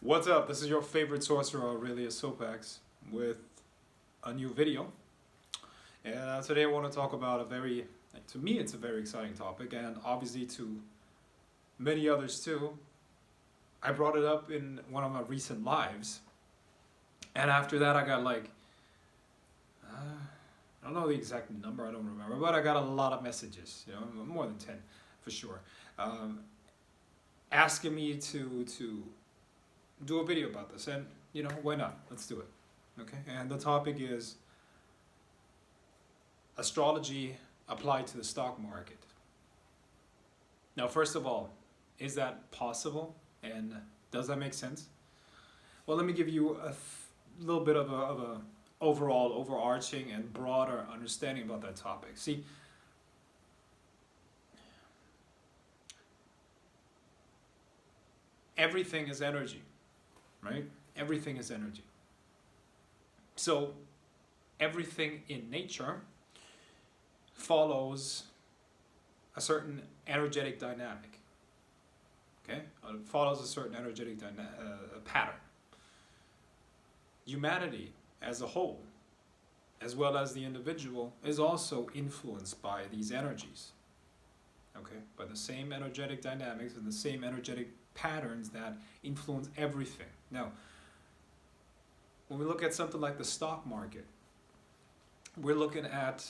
What's up? This is your favorite sorcerer, Aurelius Sopax, with a new video. And today I want to talk about to me, it's a very exciting topic, and obviously to many others too. I brought it up in one of my recent lives, and after that I got I don't know the exact number, I don't remember, but I got a lot of messages, more than 10 for sure, asking me to do a video about this, and why not? Let's do it. Okay, and the topic is astrology applied to the stock market. Now, first of all, is that possible, and does that make sense? Well, let me give you a little bit of a overall, overarching, and broader understanding about that topic. See, everything is energy, right? Everything is energy. So everything in nature follows a certain energetic dynamic. Okay, it follows a certain energetic pattern. Humanity as a whole, as well as the individual, is also influenced by these energies. Okay, by the same energetic dynamics and the same energetic patterns that influence everything. Now, when we look at something like the stock market, we're looking at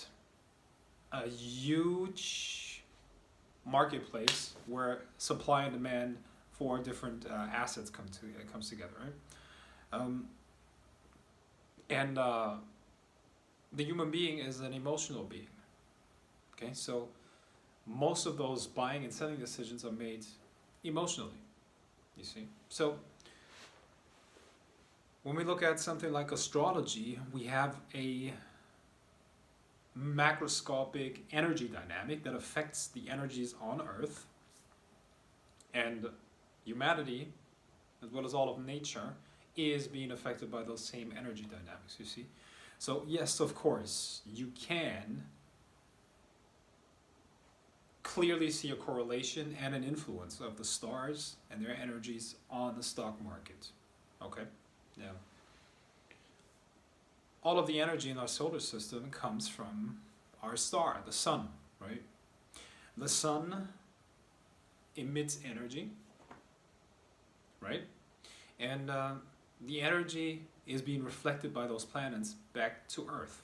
a huge marketplace where supply and demand for different assets comes together, right? And the human being is an emotional being. Okay, so most of those buying and selling decisions are made emotionally, you see. So when we look at something like astrology, we have a macroscopic energy dynamic that affects the energies on Earth, and humanity, as well as all of nature, is being affected by those same energy dynamics, you see. So yes, of course, you can clearly see a correlation and an influence of the stars and their energies on the stock market. Okay, now all of the energy in our solar system comes from our star, the sun, right? The sun emits energy, right? And the energy is being reflected by those planets back to Earth,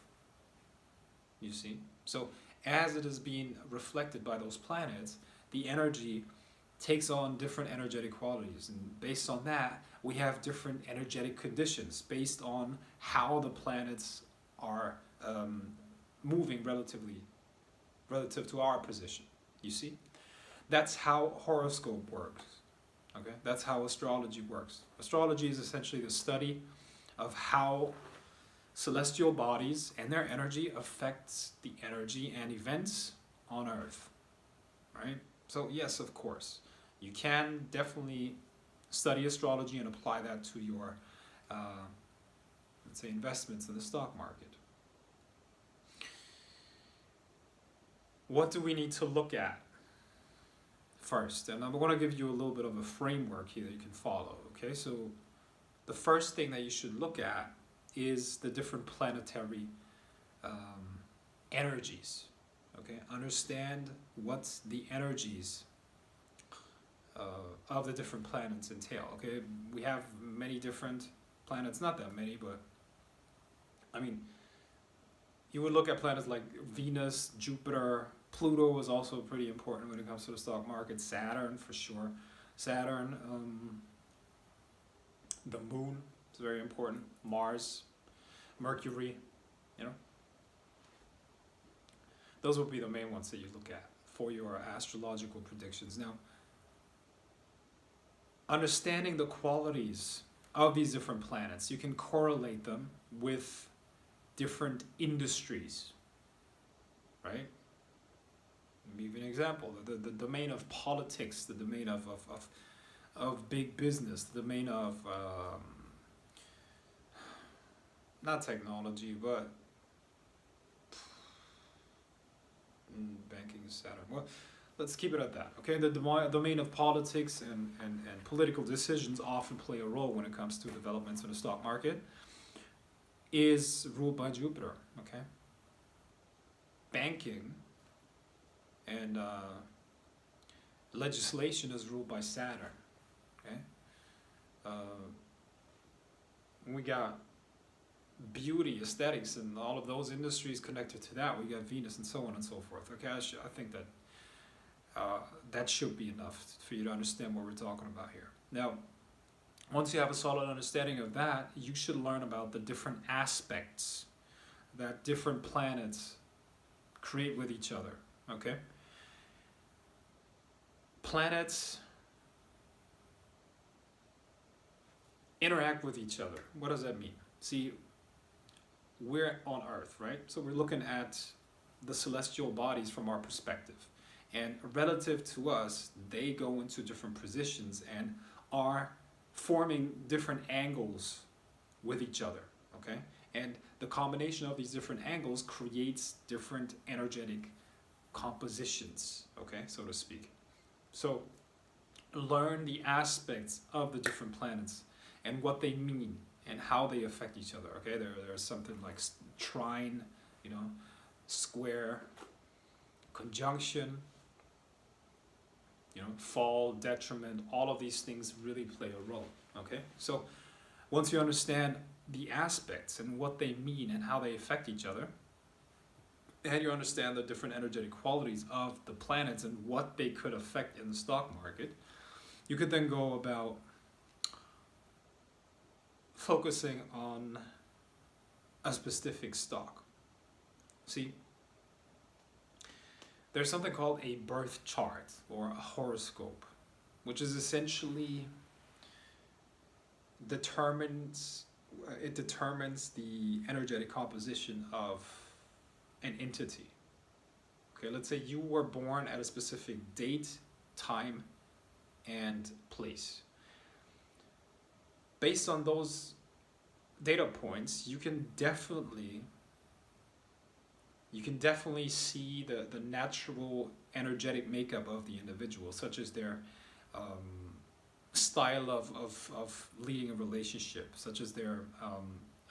you see. So as it is being reflected by those planets, the energy takes on different energetic qualities, and based on that we have different energetic conditions based on how the planets are moving relative to our position, you see. That's how horoscope works. Okay, that's how astrology works. Astrology is essentially the study of how celestial bodies and their energy affects the energy and events on Earth, right? So yes, of course, you can definitely study astrology and apply that to your, let's say, investments in the stock market. What do we need to look at first? And I'm going to give you a little bit of a framework here that you can follow. Okay, so the first thing that you should look at is the different planetary energies. Okay, understand what the energies of the different planets entail. Okay, we have many different planets, not that many, but I mean, you would look at planets like Venus, Jupiter. Pluto is also pretty important when it comes to the stock market. Saturn, for sure. Saturn, the moon is very important. Mars, Mercury, those would be the main ones that you look at for your astrological predictions. Now, understanding the qualities of these different planets, you can correlate them with different industries, right? Let me give you an example. The domain of politics, the domain of big business, the domain of not technology, but banking is Saturn. Well, let's keep it at that. Okay, the domain of politics and political decisions often play a role when it comes to developments in the stock market, is ruled by Jupiter. Okay, banking and legislation is ruled by Saturn. Okay, we got beauty, aesthetics, and all of those industries connected to that. We got Venus and so on and so forth. Okay, I think that that should be enough for you to understand what we're talking about here. Now, once you have a solid understanding of that, you should learn about the different aspects that different planets create with each other. Okay, planets interact with each other. What does that mean? See, we're on Earth, right? So we're looking at the celestial bodies from our perspective. And relative to us, they go into different positions and are forming different angles with each other, okay? And the combination of these different angles creates different energetic compositions, okay, so to speak. So learn the aspects of the different planets and what they mean and how they affect each other, okay? There's something like trine, square, conjunction, fall, detriment, all of these things really play a role, okay? So once you understand the aspects and what they mean and how they affect each other, and you understand the different energetic qualities of the planets and what they could affect in the stock market, you could then go about focusing on a specific stock. See, there's something called a birth chart or a horoscope, which is essentially determines the energetic composition of an entity. Okay, let's say you were born at a specific date, time, and place. Based on those data points, you can definitely see the natural energetic makeup of the individual, such as their style of leading a relationship, such as their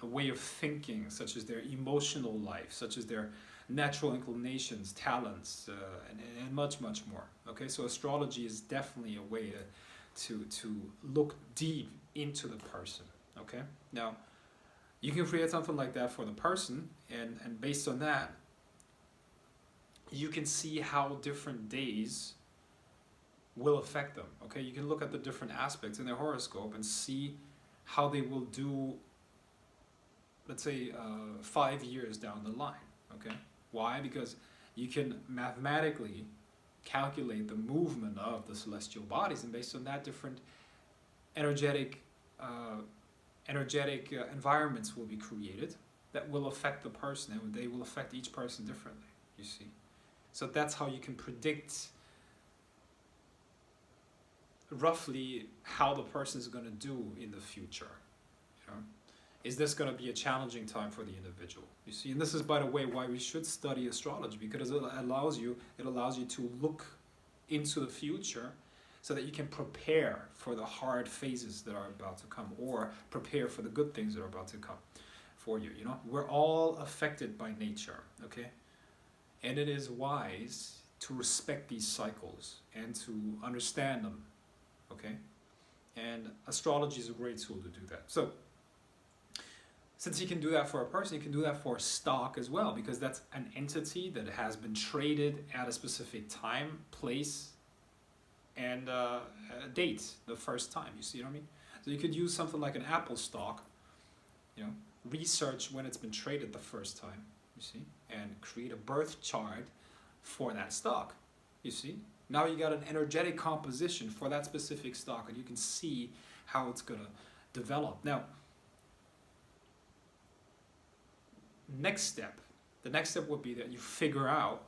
a way of thinking, such as their emotional life, such as their natural inclinations, talents, and much, much more. Okay, so astrology is definitely a way to look deep into the person. Okay, now you can create something like that for the person, and based on that, you can see how different days will affect them. Okay, you can look at the different aspects in their horoscope and see how they will do, let's say 5 years down the line. Okay, why? Because you can mathematically calculate the movement of the celestial bodies, and based on that, different energetic environments will be created that will affect the person, and they will affect each person differently, you see. So that's how you can predict roughly how the person is going to do in the future. Is this going to be a challenging time for the individual, you see? And this is, by the way, why we should study astrology, because it allows you to look into the future so that you can prepare for the hard phases that are about to come, or prepare for the good things that are about to come for you. We're all affected by nature, okay? And it is wise to respect these cycles and to understand them, okay? And astrology is a great tool to do that. So, since you can do that for a person, you can do that for a stock as well, because that's an entity that has been traded at a specific time, place, and a date the first time. You see what I mean? So you could use something like an Apple stock, research when it's been traded the first time, you see, and create a birth chart for that stock, you see. Now you got an energetic composition for that specific stock, and you can see how it's going to develop. Now, the next step would be that you figure out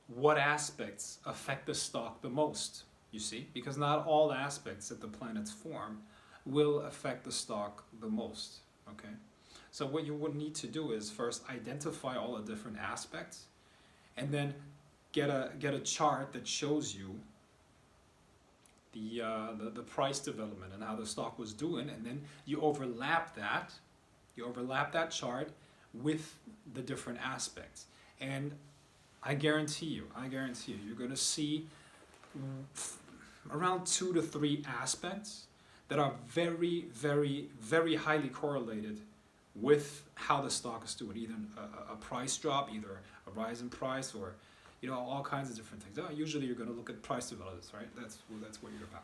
what aspects affect the stock the most, you see, because not all aspects that the planets form will affect the stock the most, okay? So what you would need to do is first identify all the different aspects, and then get a chart that shows you the price development and how the stock was doing, and then you overlap that chart with the different aspects, and I guarantee you, you're going to see around 2 to 3 aspects that are very, very, very highly correlated with how the stock is doing, either a price drop, either a rise in price, or all kinds of different things. Usually you're going to look at price developments, right? That's what you're about.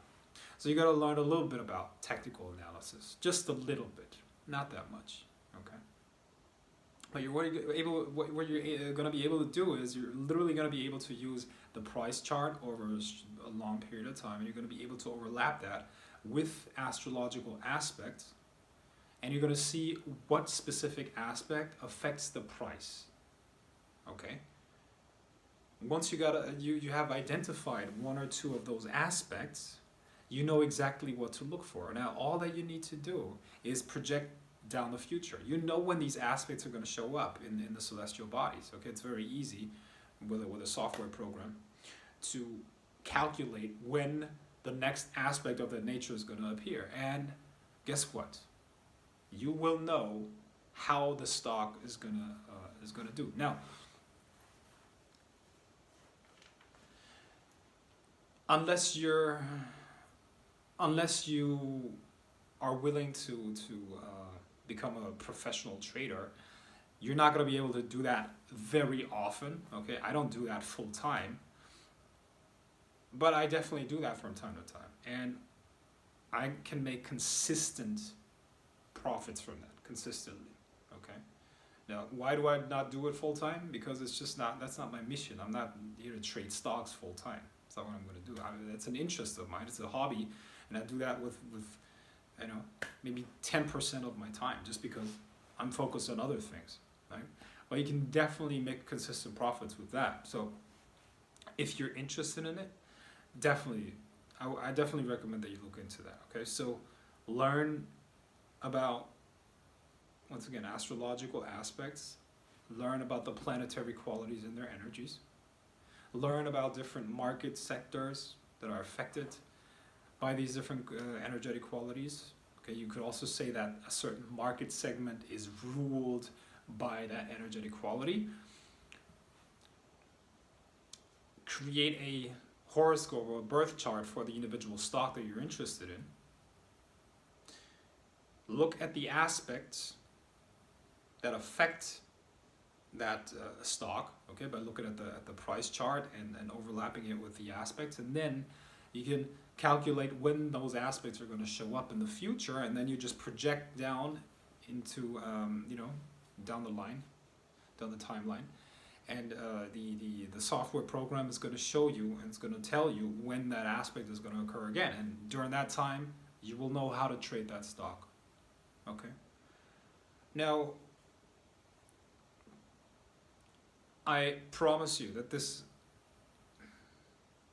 So you got to learn a little bit about technical analysis, just a little bit, not that much, okay? But what you're going to be able to do is you're literally going to be able to use the price chart over a long period of time, and you're going to be able to overlap that with astrological aspects, and you're going to see what specific aspect affects the price, okay? Once you have identified 1 or 2 of those aspects, you know exactly what to look for. Now, all that you need to do is project down the future. You know when these aspects are going to show up in the celestial bodies. Okay, it's very easy with a software program to calculate when the next aspect of that nature is going to appear. And guess what? You will know how the stock is gonna do. Now, unless you are willing to become a professional trader, you're not going to be able to do that very often. Okay, I don't do that full time, but I definitely do that from time to time, and I can make consistent profits from that consistently. Okay, now why do I not do it full time? Because that's not my mission. I'm not here to trade stocks full time. That's not what I'm going to do. It's an interest of mine. It's a hobby, and I do that with maybe 10% of my time, just because I'm focused on other things, right? But you can definitely make consistent profits with that. So if you're interested in it, I definitely recommend that you look into that. Okay, so learn about, once again, astrological aspects. Learn about the planetary qualities and their energies. Learn about different market sectors that are affected by these different energetic qualities. Okay, you could also say that a certain market segment is ruled by that energetic quality. Create a horoscope or a birth chart for the individual stock that you're interested in. Look at the aspects that affect that stock, okay, by looking at the price chart and overlapping it with the aspects, and then you can calculate when those aspects are going to show up in the future, and then you just project down into down the timeline, and the software program is going to show you, and it's going to tell you when that aspect is going to occur again, and during that time you will know how to trade that stock. Okay, now I promise you that this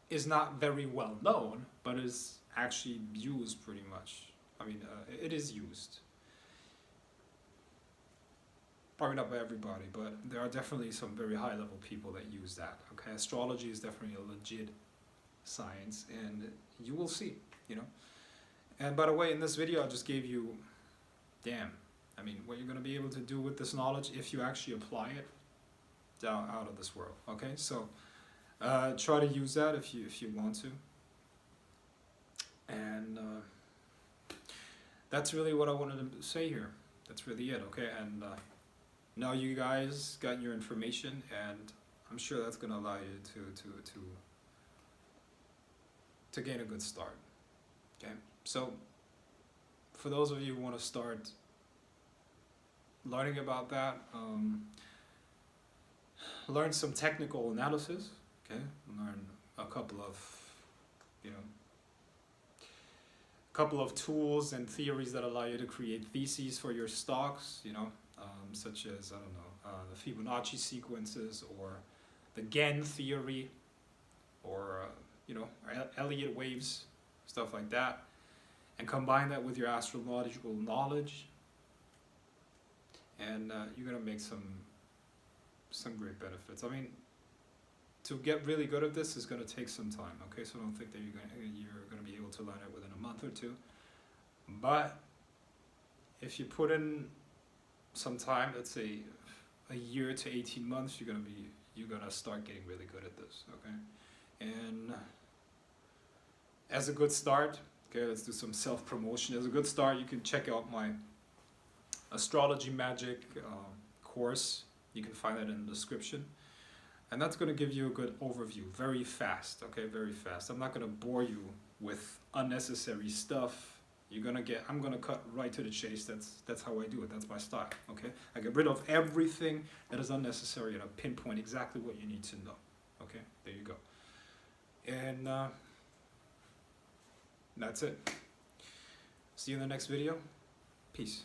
is not very well known, but is actually used pretty much. I mean, it is used. Probably not by everybody, but there are definitely some very high level people that use that. Okay, astrology is definitely a legit science, and you will see, And by the way, in this video, I just gave you, what you're going to be able to do with this knowledge if you actually apply it, out of this world. Okay, so try to use that if you want to, and that's really what I wanted to say here. That's really it. Okay, and now you guys got your information, and I'm sure that's going to allow you to gain a good start. Okay, so for those of you who want to start learning about that, learn some technical analysis. Okay, learn a couple of tools and theories that allow you to create theses for your stocks, such as, the Fibonacci sequences, or the Gann theory, or Elliott waves, stuff like that, and combine that with your astrological knowledge, and you're gonna make some great benefits. I mean, to get really good at this is going to take some time, okay? So don't think that you're going to be able to learn it within a month or two. But if you put in some time, let's say a year to 18 months, you're gonna start getting really good at this, okay? And as a good start, okay, let's do some self-promotion. As a good start, you can check out my Astrology Magic course. You can find that in the description. And that's going to give you a good overview, very fast, okay, very fast. I'm not going to bore you with unnecessary stuff. I'm going to cut right to the chase. That's how I do it. That's my style, okay? I get rid of everything that is unnecessary and I pinpoint exactly what you need to know, okay? There you go. And that's it. See you in the next video. Peace.